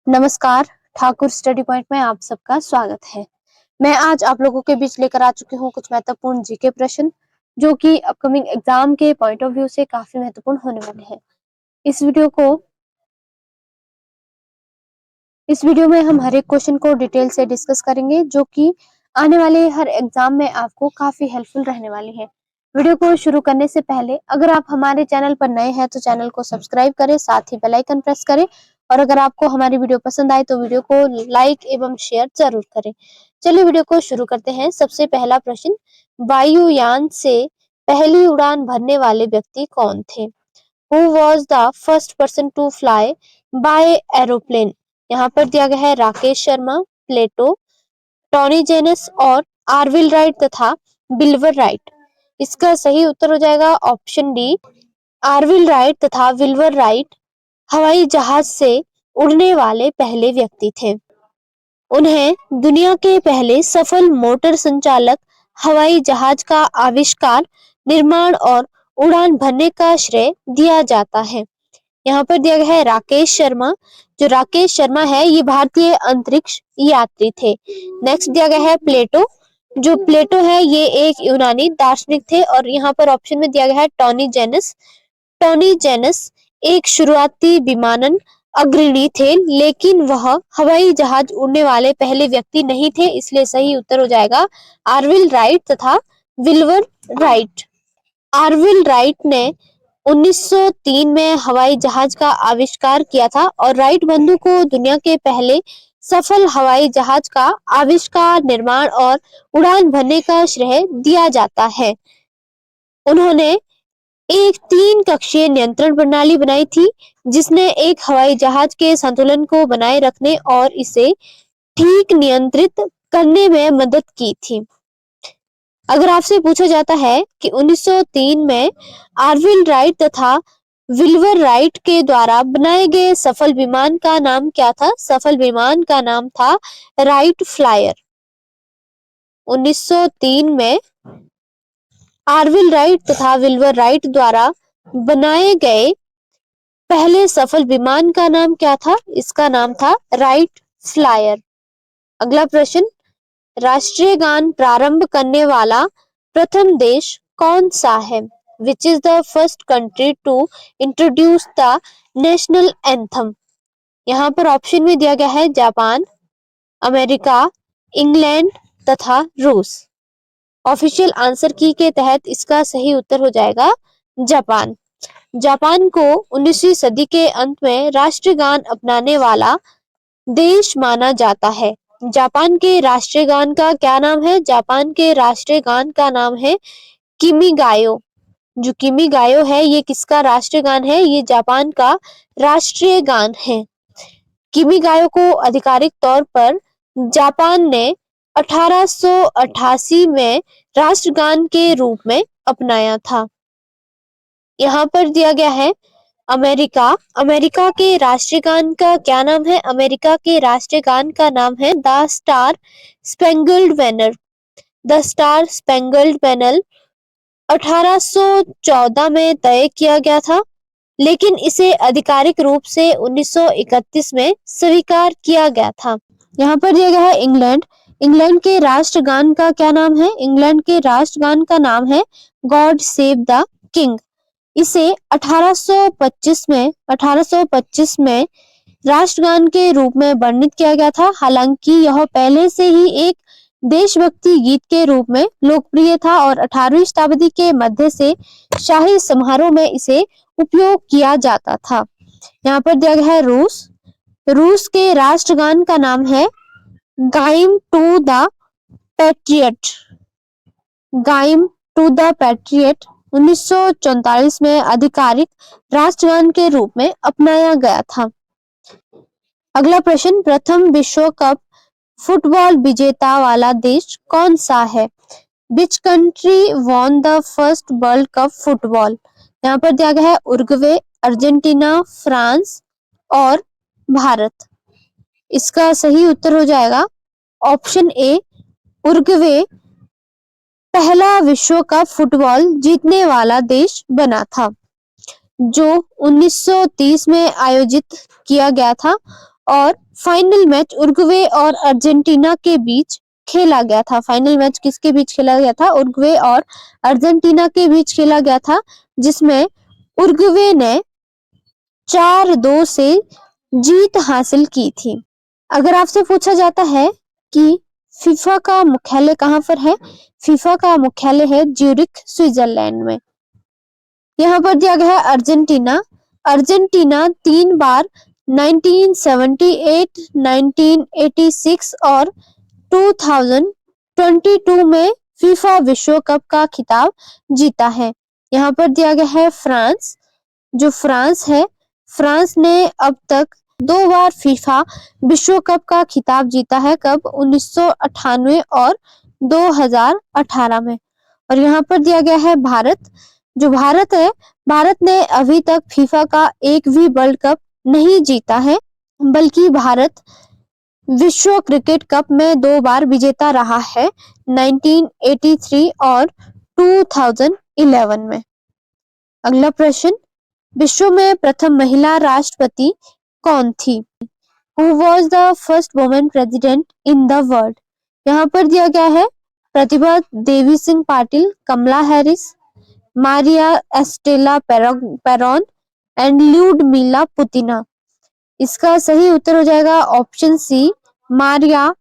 नमस्कार, Thakur study point में आप सबका स्वागत है। मैं आज आप लोगों के बीच लेकर आ चुकी हूँ कुछ महत्वपूर्ण जीके प्रश्न जो कि अपकमिंग एग्जाम के पॉइंट ऑफ व्यू से काफी महत्वपूर्ण होने वाले हैं। इस वीडियो में हम हर एक क्वेश्चन को डिटेल से डिस्कस करेंगे जो कि आने वाले हर एग्जाम में आपको काफी हेल्पफुल रहने वाली है। वीडियो को शुरू करने से पहले अगर आप हमारे चैनल पर नए हैं तो चैनल को सब्सक्राइब करें, साथ ही बेल आइकन प्रेस करें और अगर आपको हमारी वीडियो पसंद आए तो वीडियो को लाइक एवं शेयर जरूर करें। चलिए वीडियो को शुरू करते हैं। सबसे पहला प्रश्न, वायुयान से पहली उड़ान भरने वाले व्यक्ति कौन थे? Who was the first person to fly by aeroplane? यहाँ पर दिया गया है राकेश शर्मा, प्लेटो, टॉनी जेनस और आर्विल राइट तथा विल्बर राइट। इसका सही उत्तर हो जाएगा ऑप्शन डी, आर्विल राइट तथा विल्बर राइट हवाई जहाज से उड़ने वाले पहले व्यक्ति थे। उन्हें दुनिया के पहले सफल मोटर संचालक हवाई जहाज का आविष्कार, निर्माण और उड़ान भरने का श्रेय दिया जाता है। यहाँ पर दिया गया है राकेश शर्मा। जो राकेश शर्मा है ये भारतीय अंतरिक्ष यात्री थे। नेक्स्ट दिया गया है प्लेटो। जो प्लेटो है ये एक यूनानी दार्शनिक थे और यहाँ पर ऑप्शन में दिया गया है टॉनी जेनस। टॉनी जेनस एक शुरुआती विमानन अग्रणी थे लेकिन वह हवाई जहाज उड़ने वाले पहले व्यक्ति नहीं थे, इसलिए सही उत्तर हो जाएगा आर्विल राइट तथा विल्बर राइट। आर्विल राइट ने 1903 में हवाई जहाज का आविष्कार किया था और राइट बंधु को दुनिया के पहले सफल हवाई जहाज का आविष्कार, निर्माण और उड़ान भरने का श्रेय दिया जाता है। उन्होंने एक 3 कक्षीय नियंत्रण प्रणाली बनाई थी जिसने एक हवाई जहाज के संतुलन को बनाए रखने और इसे ठीक नियंत्रित करने में मदद की थी। अगर आपसे पूछा जाता है कि 1903 में आर्विल राइट तथा विल्बर राइट के द्वारा बनाए गए सफल विमान का नाम क्या था? सफल विमान का नाम था राइट फ्लायर। 1903 में आर्विल राइट तथा विल्बर राइट द्वारा बनाए गए पहले सफल विमान का नाम क्या था? इसका नाम था राइट फ्लायर। अगला प्रश्न, राष्ट्रीय गान प्रारंभ करने वाला प्रथम देश कौन सा है? Which is the first country to introduce the national anthem? यहाँ पर ऑप्शन में दिया गया है जापान, अमेरिका, इंग्लैंड तथा रूस। ऑफिशियल आंसर की के तहत इसका सही उत्तर हो जाएगा जापान। जापान को 19वीं सदी के अंत में राष्ट्रीय गान अपनाने वाला देश माना जाता है। जापान के राष्ट्रीय गान का क्या नाम है? जापान के राष्ट्रीय गान का नाम है किमीगायो। जो किमीगायो है ये किसका राष्ट्रीय गान है? ये जापान का राष्ट्रीय गान है। किमीगायो को आधिकारिक तौर पर जापान ने 1888 में राष्ट्रगान के रूप में अपनाया था। यहाँ पर दिया गया है अमेरिका। अमेरिका के राष्ट्रीय गान का क्या नाम है? अमेरिका के राष्ट्रीय गान का नाम है the Star Spangled Banner. The Star Spangled Banner 1814 में तय किया गया था लेकिन इसे आधिकारिक रूप से 1931 में स्वीकार किया गया था। यहाँ पर दिया गया है इंग्लैंड। इंग्लैंड के राष्ट्रगान का क्या नाम है? इंग्लैंड के राष्ट्रगान का नाम है गॉड सेव द किंग। इसे 1825 में राष्ट्रगान के रूप में वर्णित किया गया था। हालांकि यह पहले से ही एक देशभक्ति गीत के रूप में लोकप्रिय था और 18वीं शताब्दी के मध्य से शाही समारोह में इसे उपयोग किया जाता था। यहाँ पर दिया गया है रूस। रूस के राष्ट्रगान का नाम है गाइम टू द पैट्रियट। गाइम टू द पैट्रियट 1944 में आधिकारिक राष्ट्रगान के रूप में अपनाया गया था। अगला प्रश्न, प्रथम विश्व कप फुटबॉल विजेता वाला देश कौन सा है? Which country won the first World Cup football? यहाँ पर दिया गया है उरुग्वे, अर्जेंटीना, फ्रांस और भारत। इसका सही उत्तर हो जाएगा ऑप्शन ए, उरुग्वे पहला विश्व कप फुटबॉल जीतने वाला देश बना था जो 1930 में आयोजित किया गया था और फाइनल मैच उरुग्वे और अर्जेंटीना के बीच खेला गया था। फाइनल मैच किसके बीच खेला गया था? उरुग्वे और अर्जेंटीना के बीच खेला गया था, जिसमें उरुग्वे ने 4-2 से जीत हासिल की थी। अगर आपसे पूछा जाता है कि फीफा का मुख्यालय कहाँ पर है? फीफा का मुख्यालय है ज्यूरिख, स्विट्जरलैंड में। यहाँ पर दिया गया है अर्जेंटीना। अर्जेंटीना 3 बार 1978, 1986 और 2022 में फीफा विश्व कप का खिताब जीता है। यहाँ पर दिया गया है फ्रांस। जो फ्रांस है, फ्रांस ने अब तक 2 बार फीफा विश्व कप का खिताब जीता है। कब? 1998 और 2018 में। और यहाँ पर दिया गया है भारत। जो भारत है, भारत ने अभी तक फीफा का एक भी वर्ल्ड कप नहीं जीता है, बल्कि भारत विश्व क्रिकेट कप में 2 बार विजेता रहा है, 1983 और 2011 में। अगला प्रश्न, विश्व में प्रथम महिला राष्ट्रपति कौन थी? Who was the first woman president in the world? यहाँ पर दिया गया है Pratibha Devi Singh Patil, Kamala Harris, Maria Estela Peron and Lyudmila Putina. इसका सही उत्तर हो जाएगा ऑप्शन सी, मारिया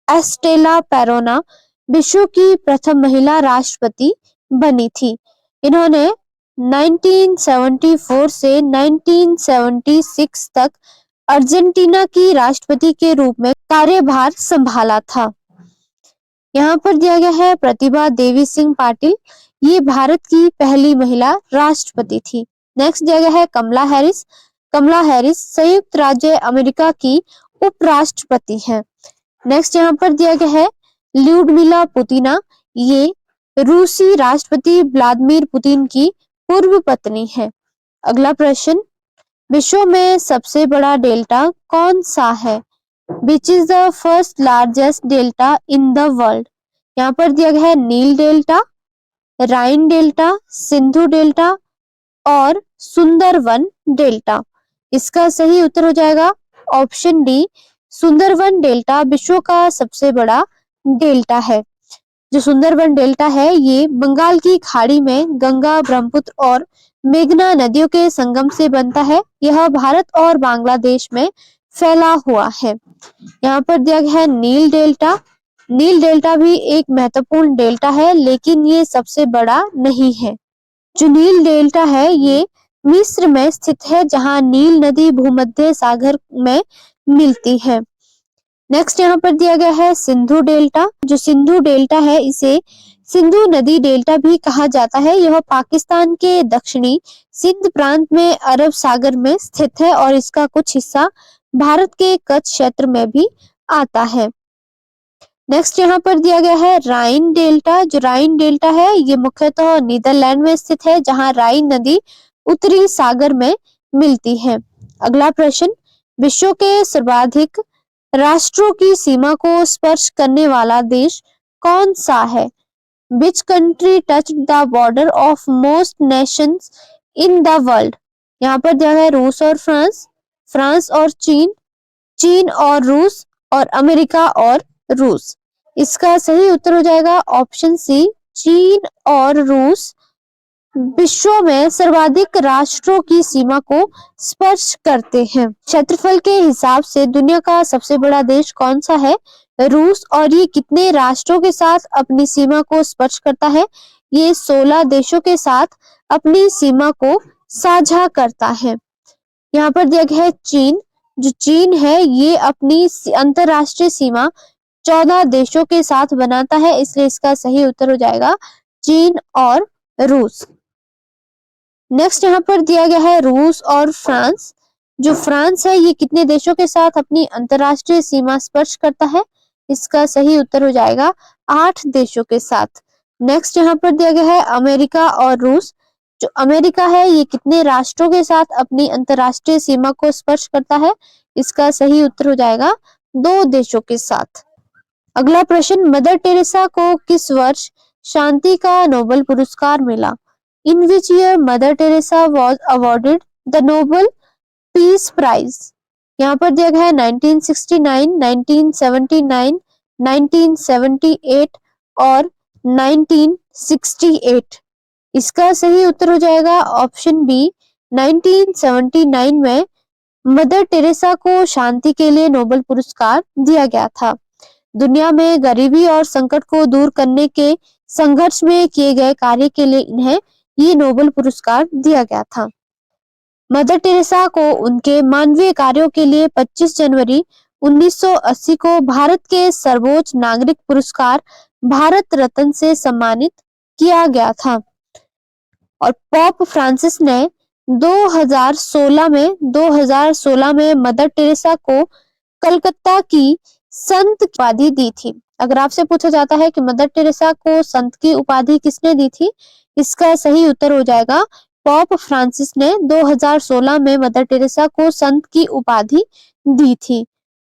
एस्टेला पेरोना विश्व की प्रथम महिला राष्ट्रपति बनी थी। इन्होंने 1974 से 1976 तक अर्जेंटीना की राष्ट्रपति के रूप में कार्यभार संभाला था। यहाँ पर दिया गया है प्रतिभा देवी सिंह पाटिल, ये भारत की पहली महिला राष्ट्रपति थी। नेक्स्ट दिया गया है कमला हैरिस। कमला हैरिस संयुक्त राज्य अमेरिका की उपराष्ट्रपति हैं। नेक्स्ट यहाँ पर दिया गया है ल्यूडमिला पुतिना, ये रूसी राष्ट्रपति व्लादिमीर पुतिन की पूर्व पत्नी है। अगला प्रश्न, विश्व में सबसे बड़ा डेल्टा कौन सा है? Which is the first largest delta in the world? यहाँ पर दिया गया है नील डेल्टा, राइन डेल्टा, सिंधु डेल्टा और सुंदरवन डेल्टा। इसका सही उत्तर हो जाएगा ऑप्शन डी, सुंदरवन डेल्टा विश्व का सबसे बड़ा डेल्टा है। जो सुंदरवन डेल्टा है, ये बंगाल की खाड़ी में गंगा, ब्रह्मपुत्र और मेघना नदियों के संगम से बनता है। यह भारत और बांग्लादेश में फैला हुआ है। यहाँ पर दिया गया है नील डेल्टा। नील डेल्टा भी एक महत्वपूर्ण डेल्टा है, लेकिन ये सबसे बड़ा नहीं है। जो नील डेल्टा है, ये मिस्र में स्थित है, जहां नील नदी भूमध्य सागर में मिलती है। नेक्स्ट यहाँ पर दिया गया है सिंधु डेल्टा। जो सिंधु डेल्टा है, इसे सिंधु नदी डेल्टा भी कहा जाता है। यह पाकिस्तान के दक्षिणी सिंध प्रांत में अरब सागर में स्थित है और इसका कुछ हिस्सा भारत के कच्छ क्षेत्र में भी आता है। नेक्स्ट यहाँ पर दिया गया है राइन डेल्टा। जो राइन डेल्टा है, ये मुख्यतः नीदरलैंड में स्थित है, जहां राइन नदी उत्तरी सागर में मिलती है। अगला प्रश्न, विश्व के सर्वाधिक राष्ट्रों की सीमा को स्पर्श करने वाला देश कौन सा है? Which country touched the border of most nations in the world? यहाँ पर दिया है रूस और फ्रांस, फ्रांस और चीन, चीन और रूस और अमेरिका और रूस। इसका सही उत्तर हो जाएगा ऑप्शन सी, चीन और रूस विश्व में सर्वाधिक राष्ट्रों की सीमा को स्पर्श करते हैं। क्षेत्रफल के हिसाब से दुनिया का सबसे बड़ा देश कौन सा है? रूस। और ये कितने राष्ट्रों के साथ अपनी सीमा को स्पर्श करता है? ये 16 देशों के साथ अपनी सीमा को साझा करता है। यहाँ पर दिया गया है चीन। जो चीन है, ये अपनी अंतरराष्ट्रीय सीमा 14 देशों के साथ बनाता है, इसलिए इसका सही उत्तर हो जाएगा चीन और रूस। नेक्स्ट यहाँ पर दिया गया है रूस और फ्रांस। जो फ्रांस है, ये कितने देशों के साथ अपनी अंतरराष्ट्रीय सीमा स्पर्श करता है? इसका सही उत्तर हो जाएगा 8 देशों के साथ। नेक्स्ट यहाँ पर दिया गया है अमेरिका और रूस। जो अमेरिका है, ये कितने राष्ट्रों के साथ अपनी अंतरराष्ट्रीय सीमा को स्पर्श करता है? इसका सही उत्तर हो जाएगा 2 देशों के साथ। अगला प्रश्न, मदर टेरेसा को किस वर्ष शांति का नोबेल पुरस्कार मिला? In which year Mother Teresa was awarded the Nobel Peace Prize? यहाँ पर दिया गया है 1969, 1979, 1978 और 1968। इसका सही उत्तर हो जाएगा ऑप्शन बी 1979 में मदर टेरेसा को शांति के लिए नोबेल पुरस्कार दिया गया था। दुनिया में गरीबी और संकट को दूर करने के संघर्ष में किए गए कार्य के लिए इन्हें ये नोबेल पुरस्कार दिया गया था। मदर टेरेसा को उनके मानवीय कार्यों के लिए 25 जनवरी 1980 को भारत के सर्वोच्च नागरिक पुरस्कार भारत रत्न से सम्मानित किया गया था। और पोप फ्रांसिस ने 2016 में मदर टेरेसा को कलकत्ता की संत उपाधि दी थी। अगर आपसे पूछा जाता है कि मदर टेरेसा को संत की उपाधि किसने दी थी, इसका सही उत्तर हो जाएगा पोप फ्रांसिस ने 2016 में मदर टेरेसा को संत की उपाधि दी थी।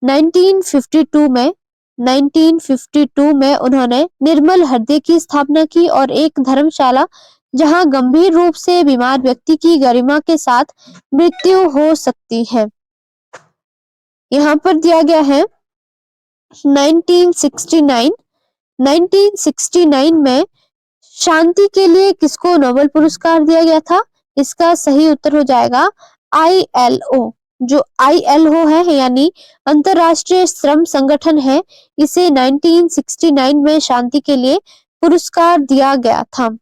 1952 में उन्होंने निर्मल हृदय की स्थापना की और एक धर्मशाला जहां गंभीर रूप से बीमार व्यक्ति की गरिमा के साथ मृत्यु हो सकती है। यहाँ पर दिया गया है 1969 में शांति के लिए किसको नोबेल पुरस्कार दिया गया था? इसका सही उत्तर हो जाएगा ILO। जो ILO है यानी अंतरराष्ट्रीय श्रम संगठन है, इसे 1969 में शांति के लिए पुरस्कार दिया गया था।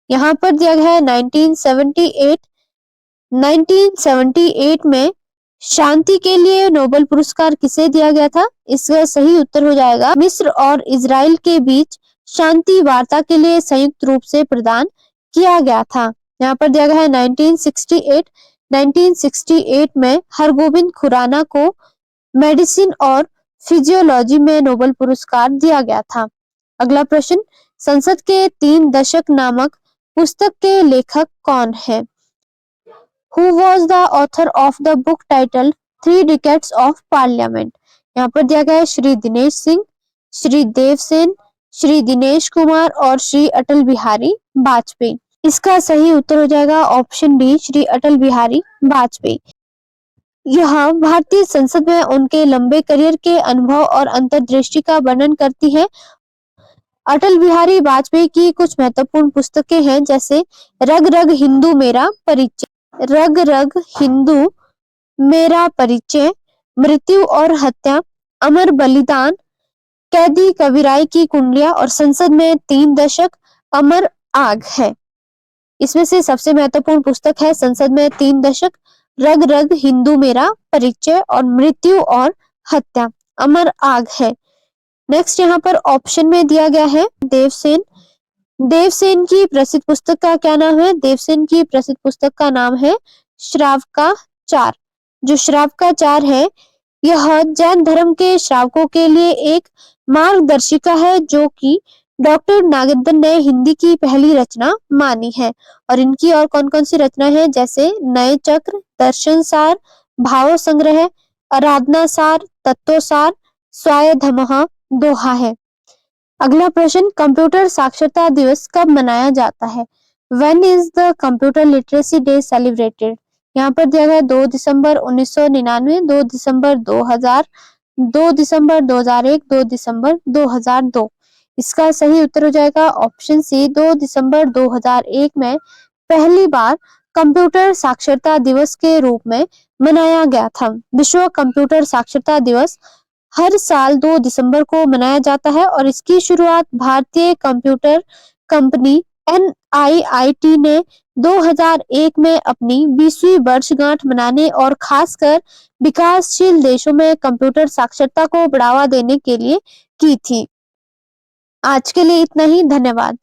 यहाँ पर दिया गया है 1978 में शांति के लिए नोबेल पुरस्कार किसे दिया गया था? इसका सही उत्तर हो जाएगा मिस्र और इजराइल के बीच शांति वार्ता के लिए संयुक्त रूप से प्रदान किया गया था। यहाँ पर दिया गया है 1968 में हरगोविंद खुराना को मेडिसिन और फिजियोलॉजी में नोबेल पुरस्कार दिया गया था। अगला प्रश्न, संसद के 3 दशक नामक पुस्तक के लेखक कौन है? Who was the author of the book titled 3 Decades of Parliament? यहाँ पर दिया गया है श्री दिनेश सिंह, श्री देवसेन, श्री दिनेश कुमार और श्री अटल बिहारी वाजपेयी। इसका सही उत्तर हो जाएगा ऑप्शन डी श्री अटल बिहारी वाजपेयी। यह भारतीय संसद में उनके लंबे करियर के अनुभव और अंतर्दृष्टि का वर्णन करती है। अटल बिहारी वाजपेयी की कुछ महत्वपूर्ण पुस्तकें हैं जैसे रग रग हिंदू मेरा परिचय, रग रग हिंदू मेरा परिचय, मृत्यु और हत्या, अमर बलिदान, कैदी कबीराई की कुंडलियां और संसद में 3 दशक, अमर आग है। इसमें से सबसे महत्वपूर्ण पुस्तक है संसद में 3 दशक, रग रग हिंदू मेरा परिचय और मृत्यु और हत्या, अमर आग है। नेक्स्ट यहाँ पर ऑप्शन में दिया गया है देवसेन। देवसेन की प्रसिद्ध पुस्तक का क्या नाम है? देवसेन की प्रसिद्ध पुस्तक का नाम है श्रावकाचार। जो श्रावकाचार है यह जैन धर्म के श्रावकों के लिए एक मार्गदर्शिका है जो कि डॉक्टर नागेंद्र ने हिंदी की पहली रचना मानी है। और इनकी और कौन कौन सी रचना है जैसे नए चक्र, दर्शन सार, भाव संग्रह, आराधना सार, तत्वसार, स्वायधमः दोहा है। अगला प्रश्न, कंप्यूटर साक्षरता दिवस कब मनाया जाता है? When is the Computer Literacy Day celebrated? यहाँ पर दिया गया 2 दिसंबर 1999, 2 दिसंबर 2000, 2 दिसंबर 2001, 2 दिसंबर 2002। इसका सही उत्तर हो जाएगा ऑप्शन सी 2 दिसंबर 2001 में पहली बार कंप्यूटर साक्षरता दिवस के रूप में मनाया गया था। विश्व कंप्यूटर साक्षरता दिवस हर साल 2 दिसंबर को मनाया जाता है और इसकी शुरुआत भारतीय कंप्यूटर कंपनी NIIT ने 2001 में अपनी 20वीं वर्षगांठ मनाने और खासकर विकासशील देशों में कंप्यूटर साक्षरता को बढ़ावा देने के लिए की थी। आज के लिए इतना ही, धन्यवाद।